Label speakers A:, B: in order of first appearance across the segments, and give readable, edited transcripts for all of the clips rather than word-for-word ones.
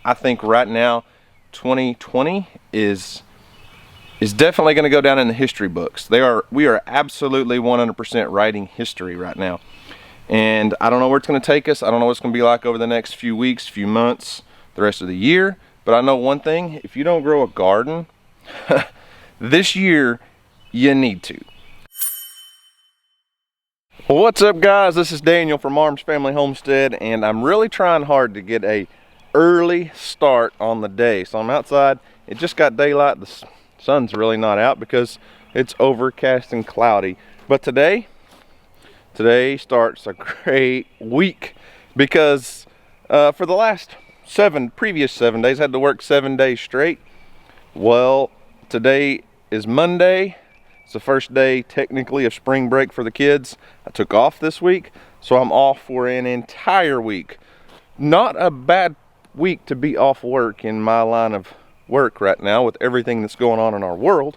A: I think right now 2020 is definitely going to go down in the history books. We are absolutely 100% writing history right now. And I don't know where it's going to take us. I don't know what it's going to be like over the next few weeks, few months, the rest of the year. But I know one thing, if you don't grow a garden this year, you need to. Well, what's up guys? This is Daniel from Arms Family Homestead, and I'm really trying hard to get a early start on the day. So I'm outside. It just got daylight. The sun's really not out because it's overcast and cloudy. But today starts a great week because for the last previous 7 days, I had to work 7 days straight. Well, today is Monday. It's the first day technically of spring break for the kids. I took off this week, so I'm off for an entire week. Not a bad week to be off work in my line of work right now with everything that's going on in our world.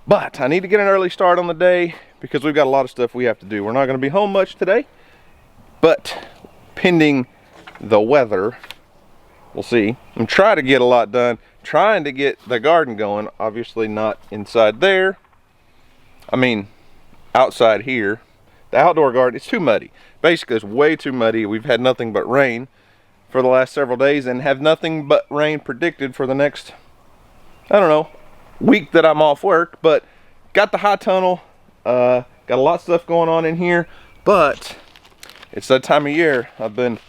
A: But I need to get an early start on the day because we've got a lot of stuff we have to do. We're not going to be home much today, but pending the weather, we'll see. I'm trying to get a lot done, trying to get the garden going. Obviously not inside there. I mean, outside here. The outdoor garden, it's too muddy. Basically, it's way too muddy. We've had nothing but rain for the last several days and have nothing but rain predicted for the next, I don't know, week that I'm off work. But got the high tunnel, got a lot of stuff going on in here, but it's that time of year. I've been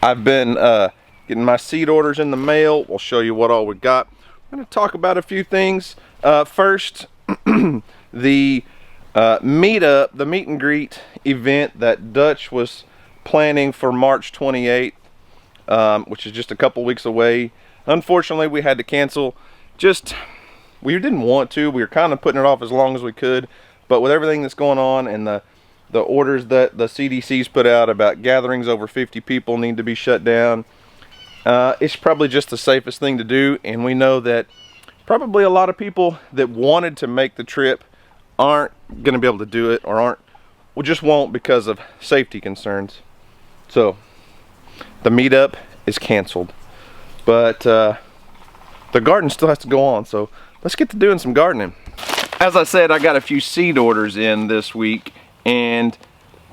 A: getting my seed orders in the mail. We'll show you what all we got. I'm going to talk about a few things. First, the meetup, the meet and greet event that Dutch was planning for March 28th, which is just a couple weeks away. Unfortunately, we had to cancel. We didn't want to. We were kind of putting it off as long as we could, but with everything that's going on and the orders that the CDC's put out about gatherings over 50 people need to be shut down, it's probably just the safest thing to do. And we know that probably a lot of people that wanted to make the trip aren't going to be able to do it, or just won't because of safety concerns. So the meetup is canceled, but the garden still has to go on. So let's get to doing some gardening. As I said, I got a few seed orders in this week, and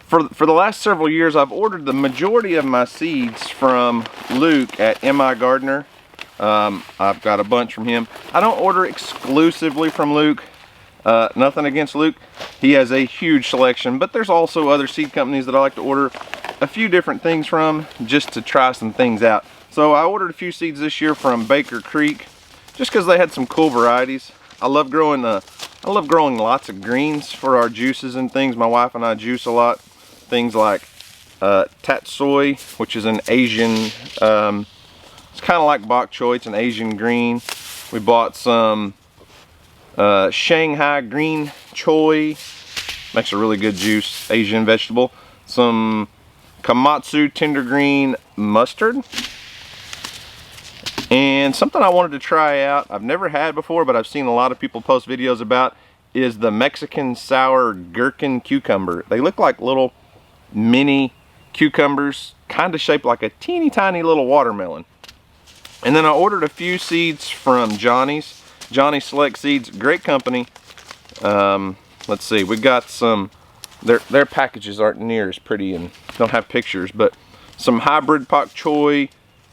A: for the last several years I've ordered the majority of my seeds from Luke at MIgardener. I've got a bunch from him. I don't order exclusively from Luke. Nothing against Luke. He has a huge selection, but there's also other seed companies that I like to order a few different things from just to try some things out. So I ordered a few seeds this year from Baker Creek just because they had some cool varieties. I love growing lots of greens for our juices and things. My wife and I juice a lot. Things like tatsoi, which is an Asian, it's kind of like bok choy, it's an Asian green. We bought some Shanghai green choy, makes a really good juice, Asian vegetable. Some Komatsu tender green mustard. And something I wanted to try out, I've never had before, but I've seen a lot of people post videos about, is the Mexican sour gherkin cucumber. They look like little mini cucumbers, kind of shaped like a teeny tiny little watermelon. And then I ordered a few seeds from Johnny Select Seeds, great company. Let's see, we got some, their packages aren't near as pretty and don't have pictures, but some hybrid pak choi,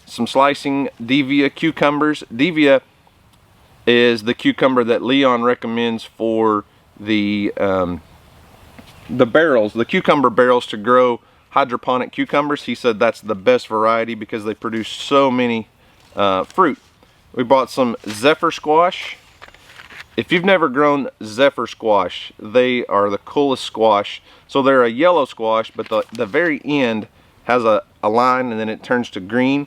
A: some slicing Devia cucumbers. Devia is the cucumber that Leon recommends for the barrels, the cucumber barrels to grow hydroponic cucumbers. He said that's the best variety because they produce so many fruit. We bought some Zephyr squash. If you've never grown Zephyr squash, they are the coolest squash. So they're a yellow squash, but the very end has a line and then it turns to green.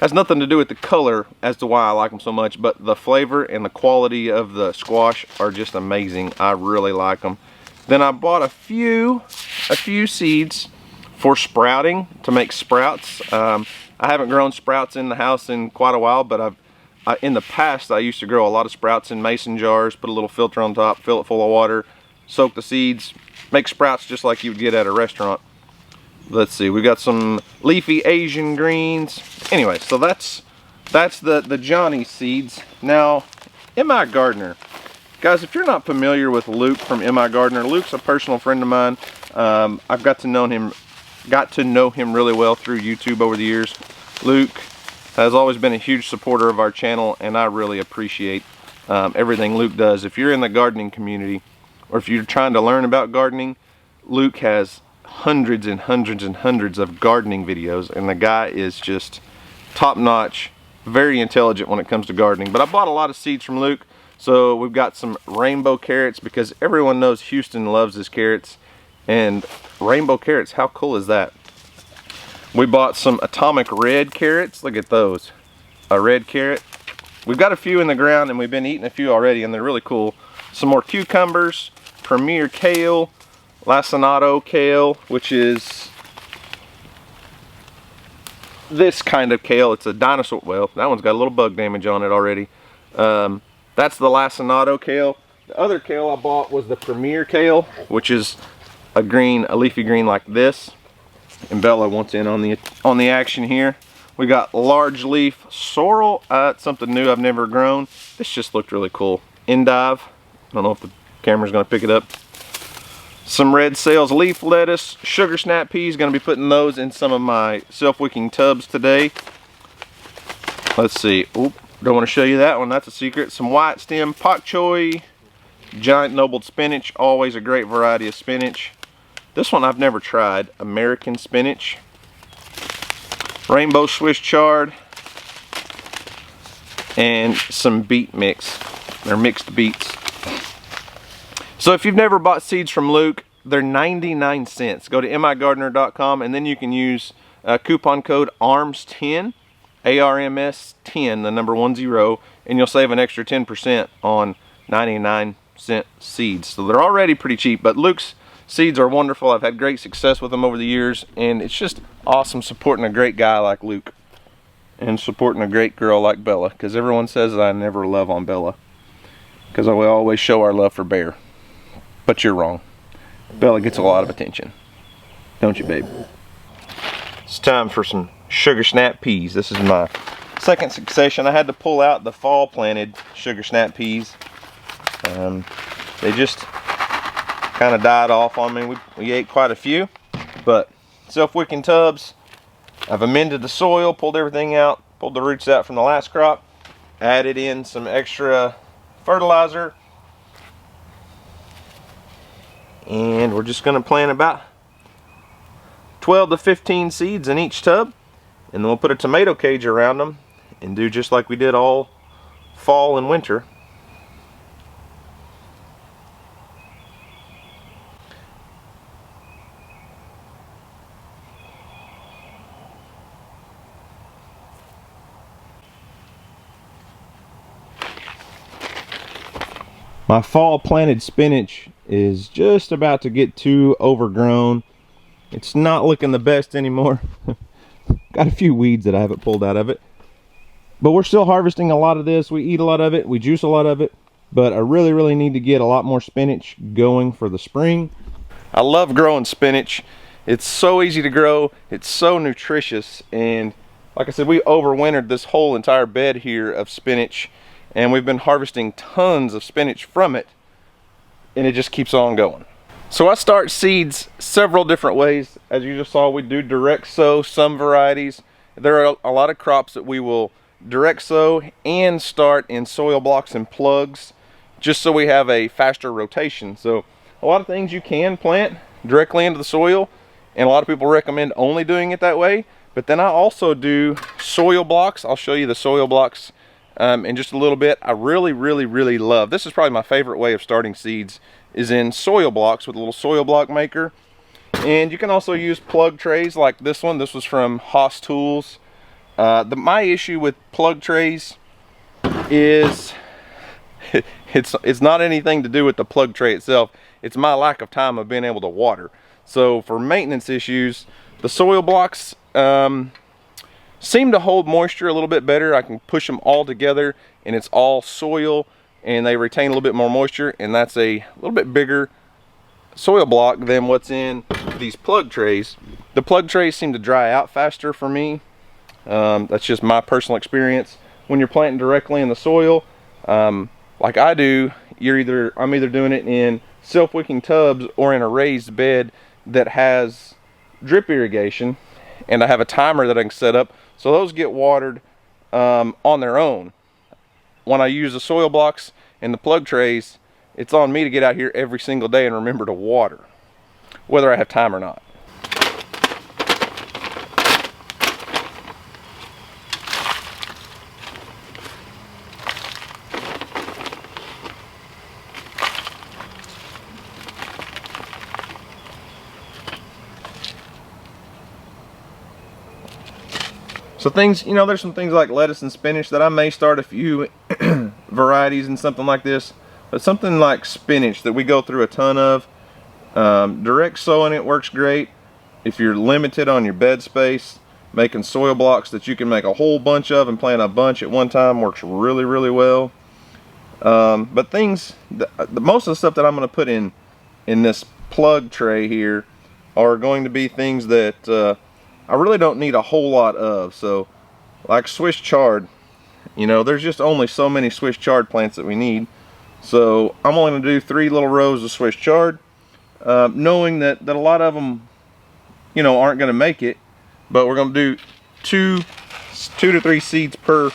A: Has nothing to do with the color as to why I like them so much, but the flavor and the quality of the squash are just amazing. I really like them. Then I bought a few seeds for sprouting, to make sprouts. I haven't grown sprouts in the house in quite a while, but in the past I used to grow a lot of sprouts in mason jars, put a little filter on top, fill it full of water, soak the seeds, make sprouts just like you would get at a restaurant. let's see, we got some leafy Asian greens. Anyway, so that's the Johnny seeds. Now, MIgardener. Guys, if you're not familiar with Luke from MIgardener, Luke's a personal friend of mine. I've got to know him really well through YouTube over the years. Luke has always been a huge supporter of our channel, and I really appreciate everything Luke does. If you're in the gardening community, or if you're trying to learn about gardening, Luke has hundreds and hundreds and hundreds of gardening videos, and the guy is just top-notch, very intelligent when it comes to gardening. But I bought a lot of seeds from Luke. So we've got some rainbow carrots, because everyone knows Houston loves his carrots. And rainbow carrots, how cool is that? We bought some atomic red carrots. Look at those. A red carrot. We've got a few in the ground, and we've been eating a few already, and they're really cool. Some more cucumbers, premier kale, lacinato kale, which is this kind of kale. It's a dinosaur. Well, that one's got a little bug damage on it already. That's the lacinato kale. The other kale I bought was the premier kale, which is a leafy green like this. And Bella wants in on the action here. We got large leaf sorrel. It's something new I've never grown. This just looked really cool. Endive. I don't know if the camera's gonna pick it up. Some red sales leaf lettuce, sugar snap peas. Gonna be putting those in some of my self-wicking tubs today. Let's see. Oop. Don't want to show you that one, that's a secret. Some white stem pak choi, giant nobled spinach, always a great variety of spinach. This one I've never tried, American spinach. Rainbow Swiss chard, and some beet mix, or mixed beets. So if you've never bought seeds from Luke, they're 99 cents. Go to MIgardener.com, and then you can use coupon code ARMS10. ARMS 10, the number 10, and you'll save an extra 10% on 99-cent seeds. So they're already pretty cheap, but Luke's seeds are wonderful. I've had great success with them over the years, and it's just awesome supporting a great guy like Luke and supporting a great girl like Bella, because everyone says that I never love on Bella, because we always show our love for Bear. But you're wrong. Bella gets a lot of attention. Don't you, babe? It's time for some sugar snap peas. This is my second succession. I had to pull out the fall planted sugar snap peas. They just kind of died off on me. We ate quite a few, but self-wicking tubs. I've amended the soil, pulled everything out, pulled the roots out from the last crop, added in some extra fertilizer, and we're just going to plant about 12 to 15 seeds in each tub, and then we'll put a tomato cage around them and do just like we did all fall and winter. My fall planted spinach is just about to get too overgrown. It's not looking the best anymore. Got a few weeds that I haven't pulled out of it. But we're still harvesting a lot of this. We eat a lot of it. We juice a lot of it. But I really need to get a lot more spinach going for the spring. I love growing spinach. It's so easy to grow. It's so nutritious. And like I said, we overwintered this whole entire bed here of spinach. And we've been harvesting tons of spinach from it. And it just keeps on going. So I start seeds several different ways. As you just saw, we do direct sow some varieties. There are a lot of crops that we will direct sow and start in soil blocks and plugs, just so we have a faster rotation. So a lot of things you can plant directly into the soil, and a lot of people recommend only doing it that way. But then I also do soil blocks. I'll show you the soil blocks in just a little bit. I really love, this is probably my favorite way of starting seeds, is in soil blocks with a little soil block maker. And you can also use plug trays like this one. This was from Haas Tools. My issue with plug trays is it's not anything to do with the plug tray itself. It's my lack of time of being able to water. So for maintenance issues, the soil blocks seem to hold moisture a little bit better. I can push them all together and it's all soil, and they retain a little bit more moisture, and that's a little bit bigger soil block than what's in these plug trays. The plug trays seem to dry out faster for me. That's just my personal experience. When you're planting directly in the soil, like I do, I'm either doing it in self-wicking tubs or in a raised bed that has drip irrigation, and I have a timer that I can set up, so those get watered on their own. When I use the soil blocks and the plug trays, it's on me to get out here every single day and remember to water, whether I have time or not. So things, you know, there's some things like lettuce and spinach that I may start a few varieties and something like this, but something like spinach that we go through a ton of, direct sowing it works great. If you're limited on your bed space, making soil blocks that you can make a whole bunch of and plant a bunch at one time works really, really well. But things, most of the stuff that I'm going to put in this plug tray here are going to be things that I really don't need a whole lot of. So like Swiss chard, you know, there's just only so many Swiss chard plants that we need. So I'm only going to do 3 little rows of Swiss chard, knowing that a lot of them, you know, aren't going to make it, but we're going to do two to 3 seeds per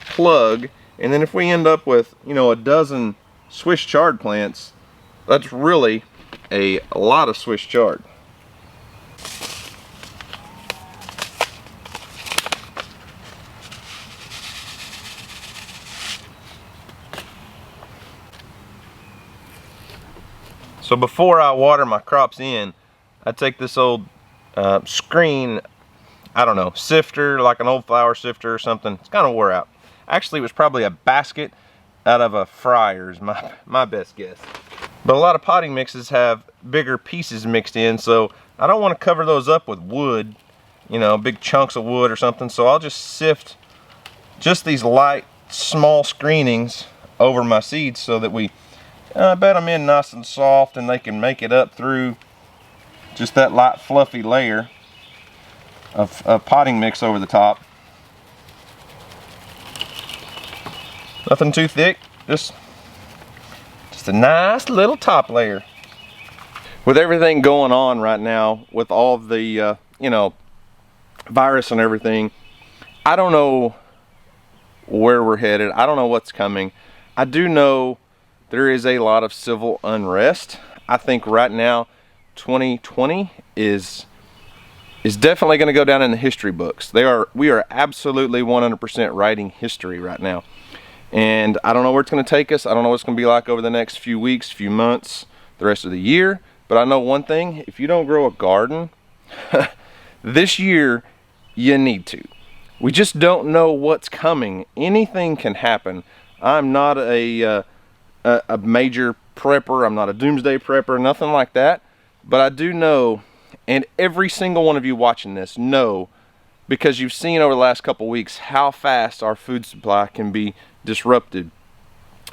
A: plug. And then if we end up with, you know, a dozen Swiss chard plants, that's really a lot of Swiss chard. So before I water my crops in, I take this old screen, I don't know, sifter, like an old flour sifter or something. It's kind of wore out. Actually, it was probably a basket out of a fryer is my best guess. But a lot of potting mixes have bigger pieces mixed in, so I don't want to cover those up with wood, you know, big chunks of wood or something. So I'll just sift just these light, small screenings over my seeds so that we bed them in nice and soft, and they can make it up through just that light fluffy layer of potting mix over the top. Nothing too thick, just a nice little top layer. With everything going on right now, with all of the you know, virus and everything, I don't know where we're headed. I don't know what's coming. I do know there is a lot of civil unrest. I think right now 2020 is definitely going to go down in the history books. We are absolutely 100% writing history right now. And I don't know where it's going to take us. I don't know what it's going to be like over the next few weeks, few months, the rest of the year. But I know one thing, if you don't grow a garden this year, you need to. We just don't know what's coming. Anything can happen. I'm not a major prepper. I'm not a doomsday prepper, nothing like that. But I do know, and every single one of you watching this know, because you've seen over the last couple weeks how fast our food supply can be disrupted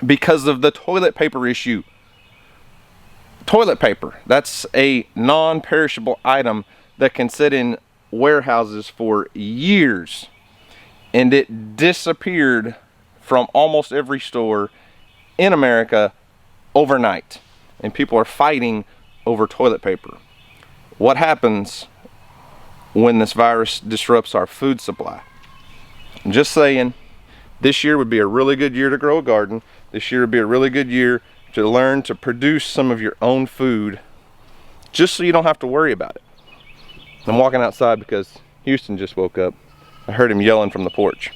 A: because of the toilet paper issue. Toilet paper, that's a non-perishable item that can sit in warehouses for years, and it disappeared from almost every store in America overnight, and people are fighting over toilet paper. What happens when this virus disrupts our food supply? I'm just saying, this year would be a really good year to grow a garden. This year would be a really good year to learn to produce some of your own food, just so you don't have to worry about it. I'm walking outside because Houston just woke up. I heard him yelling from the porch.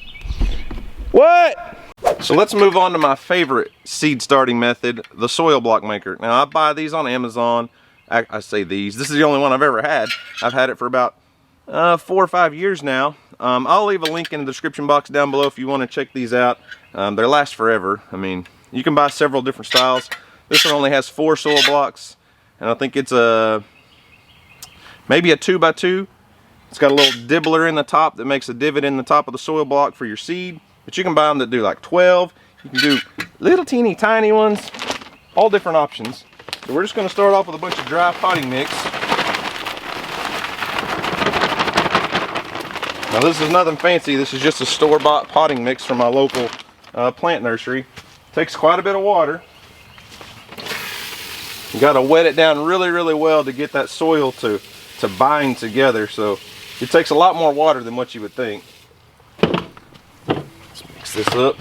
A: What? So let's move on to my favorite seed starting method, the soil block maker. Now I buy these on Amazon. I say these. This is the only one I've ever had. I've had it for about 4 or 5 years now. I'll leave a link in the description box down below if you want to check these out. They last forever. I mean, you can buy several different styles. This one only has 4 soil blocks, and I think it's maybe a 2x2. It's got a little dibbler in the top that makes a divot in the top of the soil block for your seed. But you can buy them that do like 12. You can do little teeny tiny ones, all different options. So we're just going to start off with a bunch of dry potting mix. Now this is nothing fancy. This is just a store-bought potting mix from my local plant nursery. Takes quite a bit of water. You got to wet it down really, really well to get that soil to bind together. So it takes a lot more water than what you would think. Let's mix this up.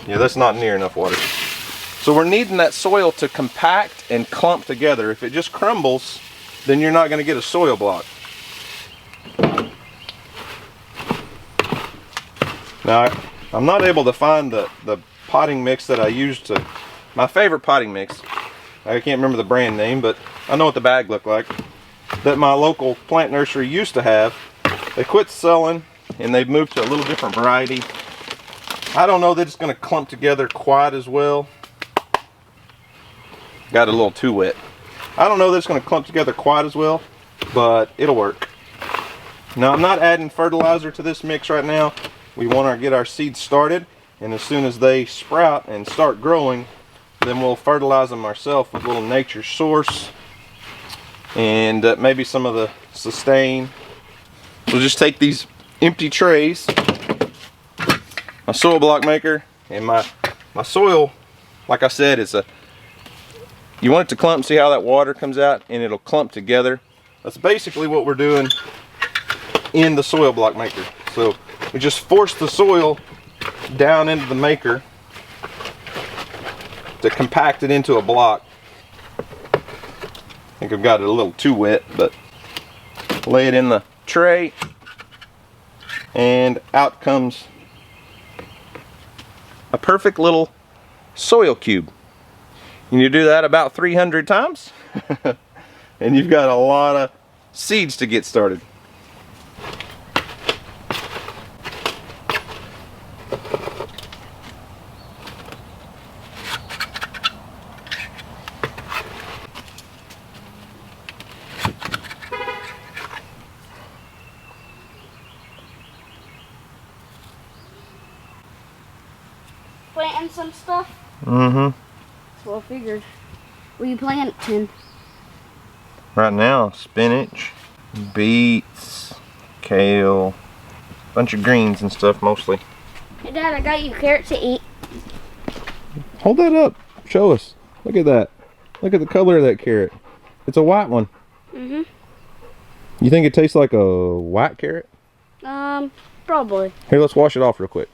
A: Yeah, that's not near enough water. So we're needing that soil to compact and clump together. If it just crumbles, then you're not going to get a soil block. Now, I'm not able to find the potting mix that I used to, my favorite potting mix. I can't remember the brand name, but I know what the bag looked like, that my local plant nursery used to have. They quit selling and they've moved to a little different variety. I don't know that it's going to clump together quite as well. Got a little too wet. I don't know that it's going to clump together quite as well, but it'll work. Now, I'm not adding fertilizer to this mix right now. We want to get our seeds started, and as soon as they sprout and start growing, then we'll fertilize them ourselves with a little Nature Source and maybe some of the Sustain. We'll just take these empty trays, my soil block maker, and my soil, like I said, is you want it to clump. See how that water comes out and it'll clump together. That's basically what we're doing in the soil block maker. So we just force the soil down into the maker to compact it into a block. I think I've got it a little too wet, but lay it in the tray and out comes a perfect little soil cube. And you do that about 300 times and you've got a lot of seeds to get started.
B: Planting some stuff?
A: Mm-hmm.
B: That's what I figured. What are you planting?
A: Right now, spinach, beets, kale, bunch of greens and stuff mostly.
B: Hey Dad, I got you carrots to eat.
A: Hold that up. Show us. Look at that. Look at the color of that carrot. It's a white one.
B: Mm-hmm.
A: You think it tastes like a white carrot?
B: Probably.
A: Here, let's wash it off real quick.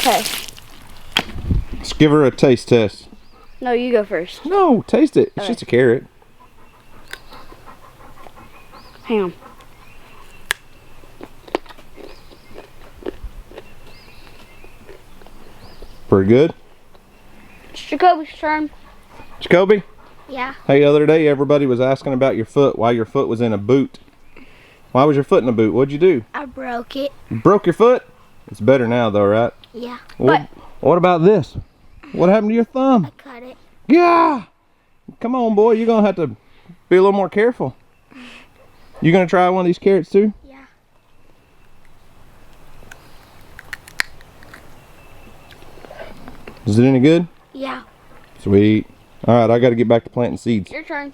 B: Okay.
A: Let's give her a taste test.
B: No, you go first.
A: No, taste it. It's
B: Okay.
A: just a carrot.
B: Hang on.
A: Pretty good.
B: It's Jacoby's turn.
A: Jacoby?
B: Yeah.
A: Hey, the other day everybody was asking about your foot, why your foot was in a boot. Why was your foot in a boot? What'd you do?
B: I broke it.
A: You broke your foot? It's better now though, right?
B: Yeah.
A: What about this? What happened to your thumb?
B: I cut it.
A: Yeah! Come on, boy, you're gonna have to be a little more careful. You gonna try one of these carrots too?
B: Yeah.
A: Is it any good?
B: Yeah.
A: Sweet. Alright, I gotta get back to planting seeds.
B: Your turn.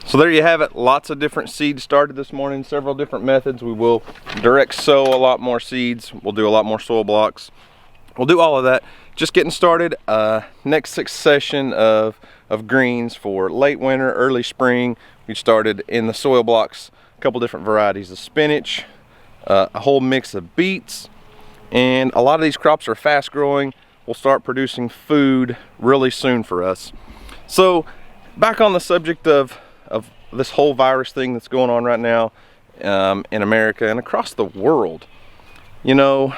A: So there you have it. Lots of different seeds started this morning, several different methods. We will direct sow a lot more seeds. We'll do a lot more soil blocks. We'll do all of that. Just getting started. Next succession of greens for late winter, early spring. We started in the soil blocks, a couple different varieties of spinach, a whole mix of beets, and a lot of these crops are fast growing. We'll start producing food really soon for us. So back on the subject of this whole virus thing that's going on right now in America and across the world. You know,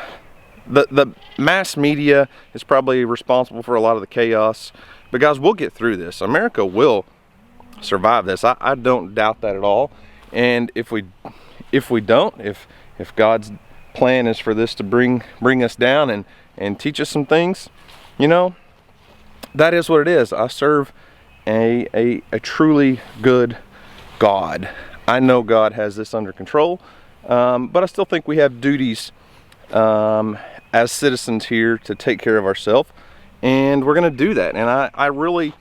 A: the mass media is probably responsible for a lot of the chaos. But guys, we'll get through this. America will survive this. I don't doubt that at all. And if we don't, if God's plan is for this to bring us down and teach us some things, you know, that is what it is. I serve a truly good God. I know God has this under control, but I still think we have duties as citizens here to take care of ourselves, and we're going to do that. And I really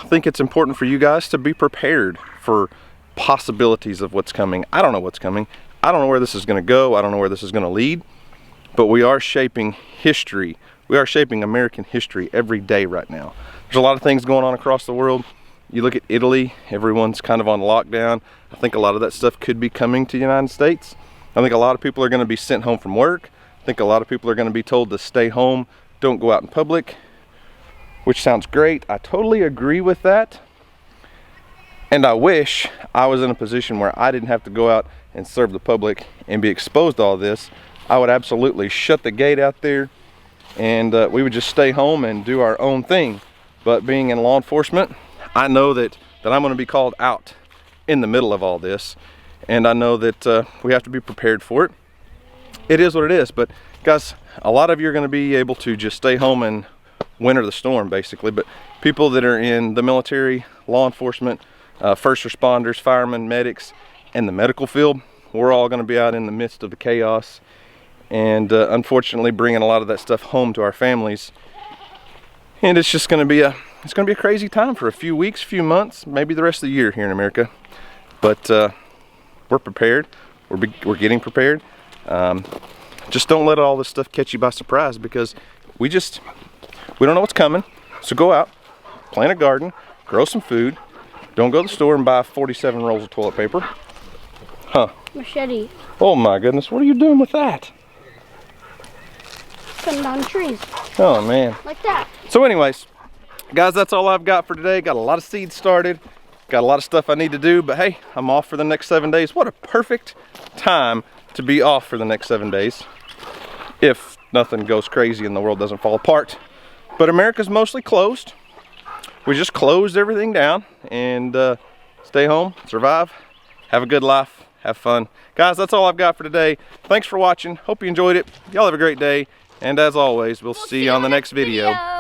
A: think it's important for you guys to be prepared for possibilities of what's coming. I don't know what's coming. I don't know where this is going to go. I don't know where this is going to lead, but we are shaping history. We are shaping American history every day right now. There's a lot of things going on across the world. You look at Italy, everyone's kind of on lockdown. I think a lot of that stuff could be coming to the United States. I think a lot of people are going to be sent home from work. I think a lot of people are going to be told to stay home, don't go out in public, which sounds great. I totally agree with that. And I wish I was in a position where I didn't have to go out and serve the public and be exposed to all this. I would absolutely shut the gate out there, and we would just stay home and do our own thing. But being in law enforcement, I know that I'm going to be called out in the middle of all this, and I know that we have to be prepared for it. It is what it is. But guys, a lot of you are going to be able to just stay home and winter the storm, basically. But people that are in the military, law enforcement, first responders, firemen, medics, and the medical field, we're all going to be out in the midst of the chaos, and unfortunately bringing a lot of that stuff home to our families. And it's just going to be a crazy time for a few weeks, few months, maybe the rest of the year here in America. But we're prepared. We're getting prepared. Just don't let all this stuff catch you by surprise, because we don't know what's coming. So go out, plant a garden, grow some food. Don't go to the store and buy 47 rolls of toilet paper. Huh?
B: Machete.
A: Oh my goodness, what are you doing with that?
B: Cutting down trees.
A: Oh man.
B: Like that.
A: So anyways, guys, that's all I've got for today. Got a lot of seeds started. Got a lot of stuff I need to do, but hey, I'm off for the next 7 days. What a perfect time to be off for the next 7 days, if nothing goes crazy and the world doesn't fall apart. But America's mostly closed. We just closed everything down, and stay home, survive, have a good life, have fun. Guys, that's all I've got for today. Thanks for watching. Hope you enjoyed it. Y'all have a great day. And as always, we'll see you on the next video.